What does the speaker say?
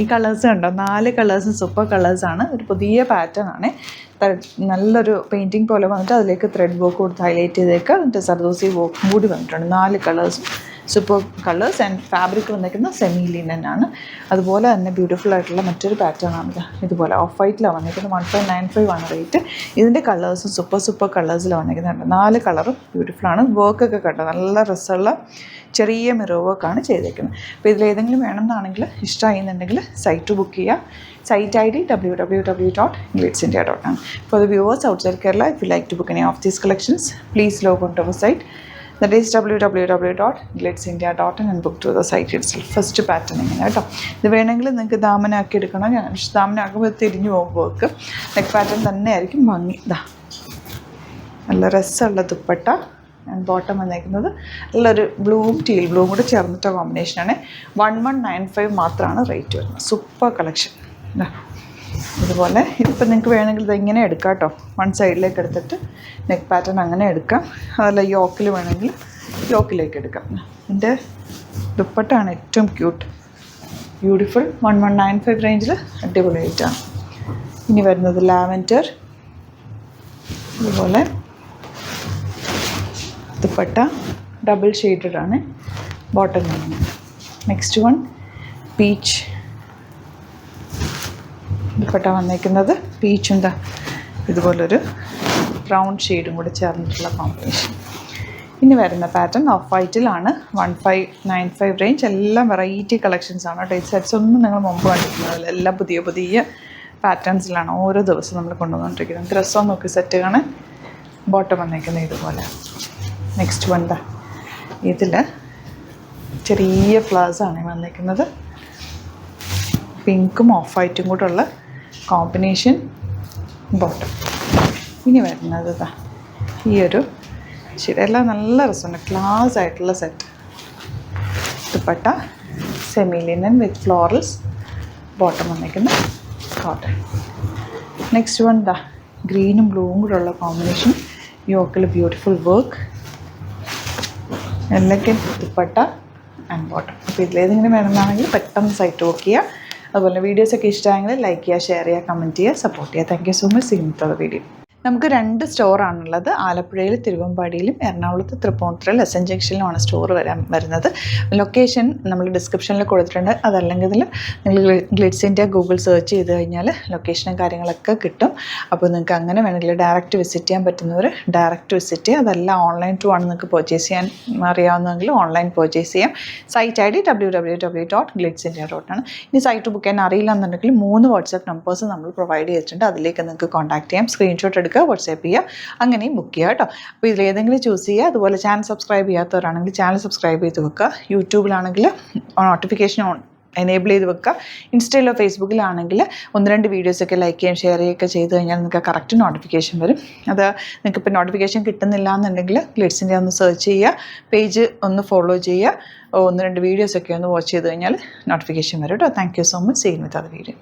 ഈ കളേഴ്സ് കണ്ടോ, 4 കളേഴ്സും സൂപ്പർ കളേഴ്സാണ്. ഒരു പുതിയ പാറ്റേൺ ആണ്. നല്ലൊരു പെയിൻറ്റിങ് പോലെ വന്നിട്ട് അതിലേക്ക് ത്രെഡ് വർക്ക് കൊടുത്ത് ഹൈലൈറ്റ് ചെയ്തേക്കുക. എന്നിട്ട് സർദോസി വർക്കും കൂടി വന്നിട്ടുണ്ട്. 4 കളേഴ്സും സൂപ്പർ കളേഴ്സ് ആൻഡ് ഫാബ്രിക് വന്നിരിക്കുന്ന സെമി ലിനൻ ആണ്. അതുപോലെ തന്നെ ബ്യൂട്ടിഫുൾ ആയിട്ടുള്ള മറ്റൊരു പാറ്റേൺ ആണ്. ഇതുപോലെ ഓഫ് വൈറ്റിലാണ് വന്നിരിക്കുന്നത്. 1595 ആണ് റേറ്റ്. ഇതിൻ്റെ കളേഴ്സും സൂപ്പർ കളേഴ്സിലാണ് വന്നിരിക്കുന്നുണ്ട്. 4 കളറും ബ്യൂട്ടിഫുൾ ആണ്. വർക്കൊക്കെ കണ്ടോ, നല്ല രസമുള്ള ചെറിയ മിറർ വർക്കാണ് ചെയ്തേക്കുന്നത്. അപ്പോൾ ഇതിലേതെങ്കിലും വേണമെന്നാണെങ്കിൽ ഇഷ്ടമായിരുന്നുണ്ടെങ്കിൽ സൈറ്റ് ബുക്ക് ചെയ്യുക. Site ID www.glitzindia.com. For the viewers outside Kerala, if you like to book any of these collections, please log on to our site. That is www.glitzindia.in and book to the site itself. First pattern ഇങ്ങനെ കേട്ടോ. ഇത് വേണമെങ്കിൽ നിങ്ങൾക്ക് ദാമനാക്കി എടുക്കണം. ഞാൻ ദാമനാക്കുമ്പോൾ തിരിഞ്ഞു പോകും work. Neck pattern തന്നെ ആയിരിക്കും ഭംഗി. ഇതാ നല്ല രസമുള്ള ദുപ്പട്ട ആൻഡ് ബോട്ടം വന്നേക്കുന്നത് നല്ലൊരു ബ്ലൂവും ടീൽ ബ്ലൂവും കൂടെ ചേർന്നിട്ട കോമ്പിനേഷനാണ്. 1195 മാത്രമാണ് റേറ്റ് വരുന്നത്. Super collection. ഇതുപോലെ ഇതിപ്പോൾ നിങ്ങൾക്ക് വേണമെങ്കിൽ ഇതെങ്ങനെ എടുക്കാം കേട്ടോ. വൺ സൈഡിലേക്ക് എടുത്തിട്ട് നെക്ക് പാറ്റേൺ അങ്ങനെ എടുക്കാം. അതല്ല യോക്കിൽ വേണമെങ്കിൽ യോക്കിലേക്ക് എടുക്കാം. ഇതിൻ്റെ ദുപ്പട്ടയാണ് ഏറ്റവും ക്യൂട്ട്, ബ്യൂട്ടിഫുൾ. 1195 റേഞ്ചിൽ അടിപൊളിയായിട്ടാണ്. ഇനി വരുന്നത് ലാവൻഡർ. ഇതുപോലെ ദുപ്പട്ട ഡബിൾ ഷെയ്ഡഡ് ആണ്. ബോട്ടം കാണുന്നത്. Next one peach. ദുപ്പട്ട വന്നേക്കുന്നത് പീച്ചും ഇതുപോലൊരു ബ്രൗൺ ഷെയ്ഡും കൂടി ചേർന്നിട്ടുള്ള കോമ്പിനേഷൻ. ഇനി വരുന്ന പാറ്റേൺ ഓഫ് വൈറ്റിലാണ്. 1595 റേഞ്ച്. എല്ലാം വെറൈറ്റി കളക്ഷൻസ് ആണ് കേട്ടോ. ഈ സെറ്റ്സ് ഒന്നും നിങ്ങൾ മുമ്പ് കണ്ടിട്ടുണ്ടാവില്ല. എല്ലാം പുതിയ പുതിയ പാറ്റേൺസിലാണ് ഓരോ ദിവസം നമ്മൾ കൊണ്ടുവന്നുകൊണ്ടിരിക്കുന്നത്. ഡ്രസ്സോ നോക്കി സെറ്റ് കാണാൻ. ബോട്ടം വന്നേക്കുന്നത് ഇതുപോലെ. നെക്സ്റ്റ് വൺ ഇതിൽ ചെറിയ ഫ്ലവേഴ്സാണ് വന്നേക്കുന്നത്. പിങ്കും ഓഫ് വൈറ്റും കൂടെ ഉള്ള കോമ്പിനേഷൻ ബോട്ടം. ഇനി വരുന്നത് ഈ ഒരു ശരി എല്ലാം നല്ല രസമുണ്ട്. ക്ലാസ് ആയിട്ടുള്ള set. Dupatta semi linen with florals. Bottom വന്നിരിക്കുന്ന കോട്ടൺ. നെക്സ്റ്റ് വൺ ഗ്രീനും ബ്ലൂവും കൂടെ ഉള്ള കോമ്പിനേഷൻ. യോക്കിൽ beautiful work. Elegant dupatta and bottom. അപ്പോൾ ഇതിലേതെങ്കിലും വേണമെന്നാണെങ്കിൽ പെട്ടെന്ന് സൈറ്റ് ബുക്ക് ചെയ്യുക. അതുപോലെ വീഡിയോസൊക്കെ ഇഷ്ടമായെങ്കിൽ ലൈക്ക് ചെയ്യുക, ഷെയർ ചെയ്യുക, കമൻറ്റ് ചെയ്യുക, സപ്പോർട്ട് ചെയ്യുക. Thank you so much. Scene video. നമുക്ക് 2 സ്റ്റോറാണുള്ളത്. ആലപ്പുഴയിൽ തിരുവമ്പാടിയിലും എറണാകുളത്ത് തൃപ്പൂണിത്തുറയിൽ എസ്.എൻ. ജംഗ്ഷനിലുമാണ് സ്റ്റോർ വരുന്നത്. ലൊക്കേഷൻ നമ്മൾ ഡിസ്ക്രിപ്ഷനിൽ കൊടുത്തിട്ടുണ്ട്. അതല്ലെങ്കിൽ നിങ്ങൾ ഗ്ലിറ്റ്സ് ഇന്ത്യ ഗൂഗിൾ സെർച്ച് ചെയ്ത് കഴിഞ്ഞാൽ ലൊക്കേഷനും കാര്യങ്ങളൊക്കെ കിട്ടും. അപ്പോൾ നിങ്ങൾക്ക് അങ്ങനെ വേണമെങ്കിൽ ഡയറക്റ്റ് വിസിറ്റ് ചെയ്യാൻ പറ്റുന്നവർ ഡയറക്റ്റ് വിസിറ്റ് ചെയ്യുക. അതല്ല ഓൺലൈൻ ത്രൂ ആണ് നിങ്ങൾക്ക് പർച്ചേസ് ചെയ്യാൻ അറിയാവുന്നതെങ്കിൽ ഓൺലൈൻ പർച്ചേസ് ചെയ്യാം. Site ID www.glitzindia.in. ഇനി സൈറ്റ് ബുക്ക് ചെയ്യാൻ അറിയില്ല എന്നുണ്ടെങ്കിൽ 3 വാട്സാപ്പ് നമ്പേഴ്സ് നമ്മൾ പ്രൊവൈഡ് ചെയ്തിട്ടുണ്ട്. അതിലേക്ക് നിങ്ങൾക്ക് കോൺടാക്ട് ചെയ്യാം. സ്ക്രീൻഷോട്ട് എടുക്കുക, വാട്സാപ്പ് ചെയ്യുക, അങ്ങനെയും ബുക്ക് ചെയ്യുക കേട്ടോ. അപ്പോൾ ഇതിലേതെങ്കിലും ചൂസ് ചെയ്യുക. അതുപോലെ ചാനൽ സബ്സ്ക്രൈബ് ചെയ്യാത്തവരാണെങ്കിൽ ചാനൽ സബ്സ്ക്രൈബ് ചെയ്ത് വെക്കുക. യൂട്യൂബിലാണെങ്കിൽ നോട്ടിഫിക്കേഷൻ എനേബിൾ ചെയ്ത് വെക്കുക. ഇൻസ്റ്റയിലോ ഫേസ്ബുക്കിലാണെങ്കിൽ 1-2 വീഡിയോസൊക്കെ ലൈക്ക് ചെയ്യുകയും ഷെയർ ചെയ്യുകയൊക്കെ ചെയ്ത് കഴിഞ്ഞാൽ നിങ്ങൾക്ക് കറക്റ്റ് നോട്ടിഫിക്കേഷൻ വരും. അത് നിങ്ങൾക്ക് ഇപ്പോൾ നോട്ടിഫിക്കേഷൻ കിട്ടുന്നില്ല എന്നുണ്ടെങ്കിൽ ഗ്ലിറ്റ്സ് ഇന്ത്യ ഒന്ന് സെർച്ച് ചെയ്യുക, പേജ് ഒന്ന് ഫോളോ ചെയ്യുക, 1-2 വീഡിയോസൊക്കെ ഒന്ന് വാച്ച് ചെയ്ത് കഴിഞ്ഞാൽ നോട്ടിഫിക്കേഷൻ വരും കേട്ടോ. Thank you so much. Seen with അത് വീഡിയോ.